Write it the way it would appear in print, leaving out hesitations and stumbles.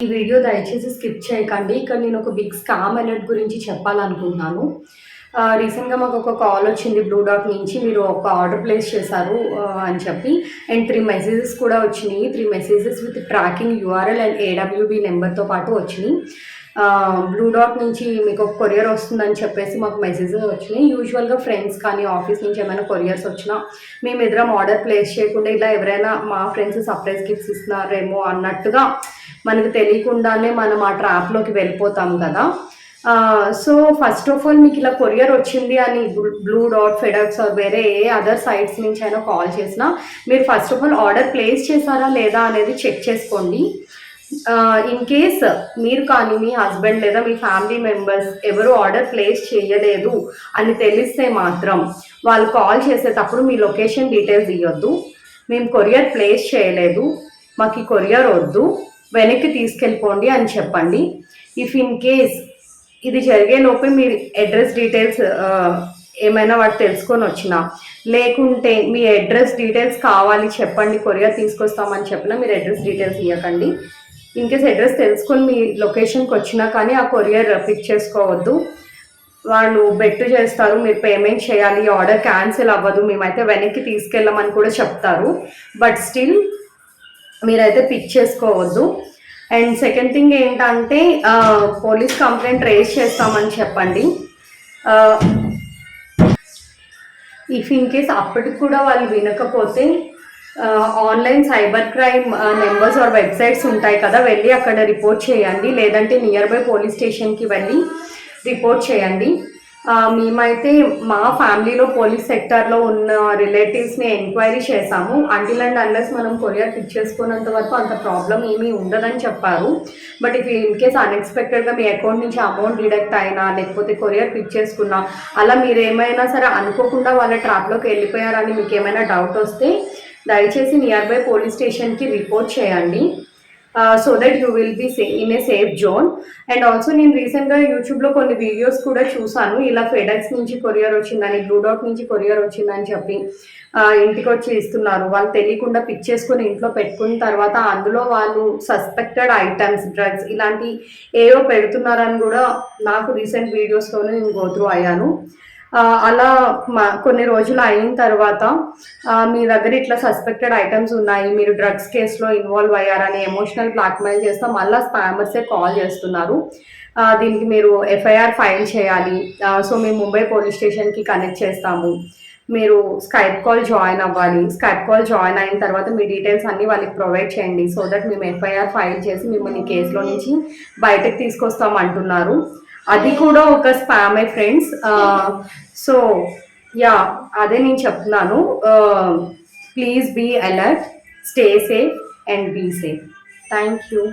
ఈ వీడియో దయచేసి స్కిప్ చేయకండి. ఇక్కడ నేను ఒక బిగ్ స్కామ్ అలర్ట్ గురించి చెప్పాలనుకుంటున్నాను. రీసెంట్‌గా మాకు ఒక కాల్ వచ్చింది బ్లూ డాట్ నుంచి. మీరు ఒక ఆర్డర్ ప్లేస్ చేశారు అని చెప్పి. అండ్ 3 మెసేజెస్ కూడా వచ్చినాయి. 3 messages with tracking URL and AWB నెంబర్‌తో పాటు వచ్చినాయి. బ్లూ డాట్ నుంచి మీకు ఒక కొరియర్ వస్తుందని చెప్పేసి మాకు మెసేజెస్ వచ్చినాయి. యూజువల్‌గా ఫ్రెండ్స్ కానీ ఆఫీస్ నుంచి ఏమైనా కొరియర్స్ వచ్చినా మేమిద్దరం ఆర్డర్ ప్లేస్ చేయకుండా ఇలా ఎవరైనా మా ఫ్రెండ్స్ సర్ప్రైజ్ గిఫ్ట్స్ ఇస్తున్నారేమో అన్నట్టుగా మనకు తెలియకుండానే మనం ఆ ట్రాప్లోకి వెళ్ళిపోతాం కదా. సో ఫస్ట్ ఆఫ్ ఆల్ మీకు ఇలా కొరియర్ వచ్చింది అని బ్లూ డాట్, ఫెడెక్స్ వేరే ఏ అదర్ సైట్స్ నుంచి అయినా కాల్ చేసినా మీరు first of all order place చేశారా లేదా అనేది చెక్ చేసుకోండి. ఇన్ కేస్ మీరు కానీ మీ హస్బెండ్ లేదా మీ ఫ్యామిలీ మెంబర్స్ ఎవరు ఆర్డర్ ప్లేస్ చేయలేదు అని తెలిస్తే మాత్రం వాళ్ళు కాల్ చేసేటప్పుడు మీ లొకేషన్ డీటెయిల్స్ ఇవ్వద్దు. మేము కొరియర్ ప్లేస్ చేయలేదు, మాకు ఈ కొరియర్ వద్దు, వెనక్కి తీసుకెళ్ళిపోండి అని చెప్పండి. ఇఫ్ ఇన్ కేస్ ఇది జరిగేలోపే మీ అడ్రస్ డీటెయిల్స్ ఏమైనా వాడు తెలుసుకొని వచ్చినా, లేకుంటే మీ అడ్రస్ డీటెయిల్స్ కావాలి చెప్పండి కొరియర్ తీసుకొస్తామని చెప్పినా మీరు అడ్రస్ డీటెయిల్స్ ఇవ్వకండి. ఇన్ కేస్ అడ్రస్ తెలుసుకొని మీ లొకేషన్కి వచ్చినా కానీ ఆ కొరియర్ పిక్ చేసుకోవద్దు. వాళ్ళు బెట్టు చేస్తారు, మీరు పేమెంట్ చేయాలి, ఆర్డర్ క్యాన్సిల్ అవ్వదు, మేమైతే వెనక్కి తీసుకెళ్ళమని కూడా చెప్తారు. బట్ స్టిల్ మీరైతే పిక్ చేసుకోవద్దు. అండ్ సెకండ్ థింగ్ ఏంటంటే పోలీస్ కంప్లైంట్ రేజ్ చేస్తామని చెప్పండి. ఇఫ్ ఇన్ కేస్ అప్పటికి కూడా వాళ్ళు వినకపోతే online cyber crime numbers or websites ఉంటాయి కదా, వెళ్ళి అక్కడ రిపోర్ట్ చేయండి. లేదంటే నియర్ బై పోలీస్ స్టేషన్కి వెళ్ళి రిపోర్ట్ చేయండి. మేమైతే మా ఫ్యామిలీలో పోలీస్ సెక్టార్లో ఉన్న రిలేటివ్స్ని ఎంక్వైరీ చేశాము. అంటిల్ అండ్ అన్లెస్ మనం కొరియర్ పిక్ చేసుకున్నంత వరకు అంత ప్రాబ్లం ఏమీ ఉండదని చెప్పారు. బట్ ఇఫ్ ఇన్ కేస్ అన్ఎక్స్పెక్టెడ్గా మీ అకౌంట్ నుంచి అమౌంట్ డిడక్ట్ అయినా, లేకపోతే కొరియర్ పిక్ చేసుకున్నా, అలా మీరు ఏమైనా సరే అనుకోకుండా వాళ్ళ ట్రాప్లోకి వెళ్ళిపోయారని మీకు ఏమైనా డౌట్ వస్తే దయచేసి నియర్ బై పోలీస్ స్టేషన్కి రిపోర్ట్ చేయండి. So that you will be in a safe zone. And also నేను రీసెంట్గా యూట్యూబ్లో కొన్ని వీడియోస్ కూడా చూసాను. ఇలా ఫెడెక్స్ నుంచి కొరియర్ వచ్చిందని, బ్లూ డాట్ నుంచి కొరియర్ వచ్చిందని చెప్పి ఇంటికి వచ్చి ఇస్తున్నారు. వాళ్ళు తెలియకుండా పిక్ చేసుకొని ఇంట్లో పెట్టుకున్న తర్వాత అందులో వాళ్ళు సస్పెక్టెడ్ ఐటమ్స్, డ్రగ్స్ ఇలాంటి ఏవో పెడుతున్నారని కూడా నాకు రీసెంట్ వీడియోస్లోనే నేను గో త్రూ అయ్యాను. అలా కొన్ని రోజులు అయిన తర్వాత మీ దగ్గర ఇట్లా సస్పెక్టెడ్ ఐటమ్స్ ఉన్నాయి, మీరు డ్రగ్స్ కేసులో ఇన్వాల్వ్ అయ్యారని ఎమోషనల్ బ్లాక్మెయిల్ చేస్తా మళ్ళీ స్పామర్సే కాల్ చేస్తున్నారు. దీనికి మీరు ఎఫ్ఐఆర్ ఫైల్ చేయాలి. సో మేము ముంబై పోలీస్ స్టేషన్కి కనెక్ట్ చేస్తాము, మీరు స్కైప్ కాల్ జాయిన్ అవ్వాలి. స్కైప్ కాల్ జాయిన్ అయిన తర్వాత మీ డీటెయిల్స్ అన్నీ వాళ్ళకి ప్రొవైడ్ చేయండి. సో దట్ మేము ఎఫ్ఐఆర్ ఫైల్ చేసి మిమ్మల్ని కేసులో నుంచి బయటకు తీసుకొస్తాం అంటున్నారు. అది కూడా ఒక స్పామే ఫ్రెండ్స్. సో యా, అదే నేను చెప్తున్నాను. Please be alert, stay safe and be safe. Thank you.